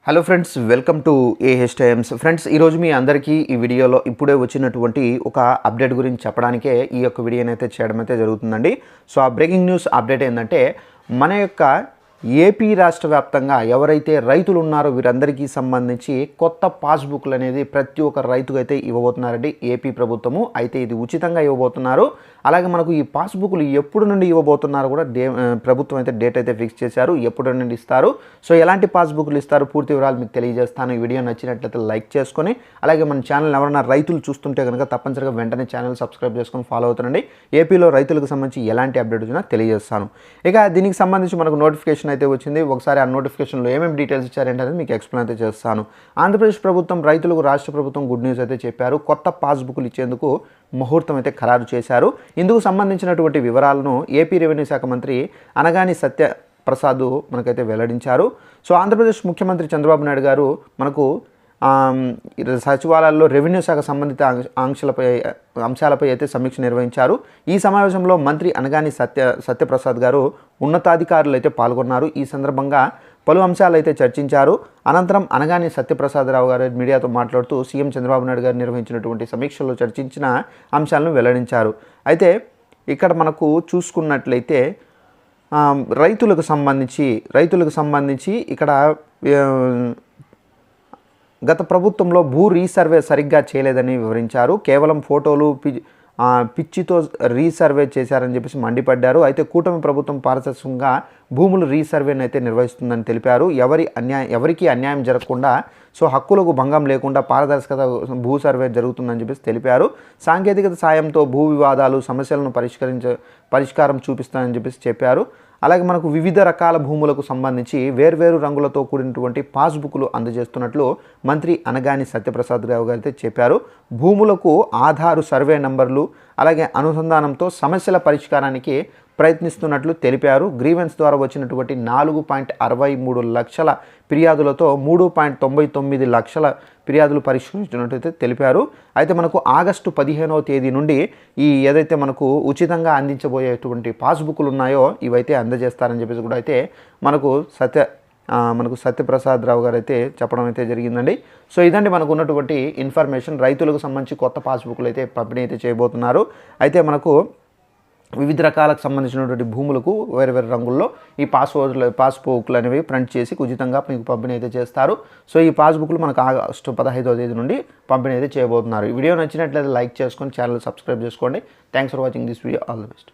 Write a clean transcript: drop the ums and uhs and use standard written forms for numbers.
Hello friends, welcome to AH times. Friends, ఈరోజు మీ అందరికీ ఈ వీడియోలో ఇప్పుడే వచ్చినటువంటి ఒక అప్డేట్ గురించి చెప్పడానికే ఈ యొక్క వీడియోని అయితే చేయడం అయితే జరుగుతుందండి. సో ఆ బ్రేకింగ్ న్యూస్ అప్డేట్ ఏంటంటే, మన యొక్క ఏపీ రాష్ట్ర వ్యాప్తంగా ఎవరైతే రైతులు ఉన్నారో వీరందరికీ సంబంధించి కొత్త పాస్బుక్లు అనేది ప్రతి ఒక్క రైతుకు అయితే ఇవ్వబోతున్నారండి ఏపీ ప్రభుత్వము. అయితే ఇది ఉచితంగా ఇవ్వబోతున్నారు. అలాగే మనకు ఈ పాస్బుక్లు ఎప్పుడు నుండి ఇవ్వబోతున్నారు కూడా ప్రభుత్వం అయితే డేట్ అయితే ఫిక్స్ చేశారు. ఎప్పుడు నుండి ఇస్తారు, సో ఎలాంటి పాస్బుక్లు ఇస్తారు, పూర్తి వివరాలు మీకు తెలియజేస్తాను. ఈ వీడియో నచ్చినట్లయితే లైక్ చేసుకొని, అలాగే మన ఛానల్ ఎవరైనా రైతులు చూస్తుంటే కనుక తప్పనిసరిగా వెంటనే ఛానల్ సబ్స్క్రైబ్ చేసుకొని ఫాలో అవుతుండండి. ఏపీలో రైతులకు సంబంధించి ఎలాంటి అప్డేట్ వచ్చినా తెలియజేస్తాను. ఇక దీనికి సంబంధించి మనకు నోటిఫికేషన్ అయితే వచ్చింది. ఒకసారి ఆ నోటిఫికేషన్లో ఏమేమి డీటెయిల్స్ ఇచ్చారంటే మీకు ఎక్స్ప్లెయిన్ అయితే చేస్తాను. ఆంధ్రప్రదేశ్ ప్రభుత్వం రైతులకు రాష్ట్ర ప్రభుత్వం గుడ్ న్యూస్ అయితే చెప్పారు. కొత్త పాస్బుక్లు ఇచ్చేందుకు ముహూర్తం అయితే ఖరారు చేశారు. ఇందుకు సంబంధించినటువంటి వివరాలను ఏపీ రెవెన్యూ శాఖ మంత్రి అనగాని సత్యప్రసాద్ మనకైతే వెల్లడించారు. సో ఆంధ్రప్రదేశ్ ముఖ్యమంత్రి చంద్రబాబు నాయుడు గారు మనకు సచివాలయాల్లో రెవెన్యూ శాఖ సంబంధిత అంశాలపై అయితే సమీక్ష నిర్వహించారు. ఈ సమావేశంలో మంత్రి అనగాని సత్యప్రసాద్ గారు ఉన్నతాధికారులు అయితే పాల్గొన్నారు. ఈ సందర్భంగా పలు అంశాలు అయితే చర్చించారు. అనంతరం అనగాని సత్యప్రసాదరావు గారు మీడియాతో మాట్లాడుతూ సీఎం చంద్రబాబు నాయుడు గారు నిర్వహించినటువంటి సమీక్షలో చర్చించిన అంశాలను వెల్లడించారు. అయితే ఇక్కడ మనకు చూసుకున్నట్లయితే రైతులకు సంబంధించి ఇక్కడ గత ప్రభుత్వంలో భూ రీసర్వే సరిగ్గా చేయలేదని వివరించారు. కేవలం ఫోటోలు పిచ్చితో రీసర్వే చేశారని చెప్పేసి మండిపడ్డారు. అయితే కూటమి ప్రభుత్వం పారదర్శకంగా భూములు రీసర్వేని అయితే నిర్వహిస్తుందని తెలిపారు. ఎవరికి అన్యాయం జరగకుండా, సో హక్కులకు భంగం లేకుండా పారదర్శకత భూ సర్వే జరుగుతుందని చెప్పేసి తెలిపారు. సాంకేతికత సాయంతో భూ వివాదాలు సమస్యలను పరిష్కారం చూపిస్తానని చెప్పేసి చెప్పారు. అలాగే మనకు వివిధ రకాల భూములకు సంబంధించి వేర్వేరు రంగులతో కూడినటువంటి పాస్బుక్లు అందజేస్తున్నట్లు మంత్రి అనగాని సత్యప్రసాద్ రావు గారు అయితే చెప్పారు. భూములకు ఆధారు సర్వే నంబర్లు అలాగే అనుసంధానంతో సమస్యల పరిష్కారానికి ప్రయత్నిస్తున్నట్లు తెలిపారు. గ్రీవెన్స్ ద్వారా వచ్చినటువంటి 4.63 లక్షల ఫిర్యాదులతో 3.99 లక్షల ఫిర్యాదులు పరిష్కరించినట్లయితే తెలిపారు. అయితే మనకు ఆగస్టు 15వ తేదీ నుండి ఏదైతే మనకు ఉచితంగా అందించబోయేటువంటి పాస్బుక్లు ఉన్నాయో ఇవైతే అందజేస్తారని చెప్పేసి కూడా అయితే మనకు సత్యప్రసాద్ రావు గారు అయితే చెప్పడం అయితే జరిగిందండి. సో ఇదండి మనకు ఉన్నటువంటి ఇన్ఫర్మేషన్. రైతులకు సంబంధించి కొత్త పాస్బుక్లు అయితే పంపిణీ అయితే చేయబోతున్నారు. అయితే మనకు వివిధ రకాలకు సంబంధించినటువంటి భూములకు వేరే రంగుల్లో ఈ పాస్బుక్లు అనేవి ప్రింట్ చేసి ఉచితంగా మీకు పంపిణీ అయితే చేస్తారు. సో ఈ పాస్బుక్లు మనకు ఆగస్టు 15వ తేదీ నుండి పంపిణీ అయితే చేయబోతున్నారు. ఈ వీడియో నచ్చినట్లయితే లైక్ చేసుకొని ఛానల్ సబ్స్క్రైబ్ చేసుకోండి. Thanks for watching this video. All the best.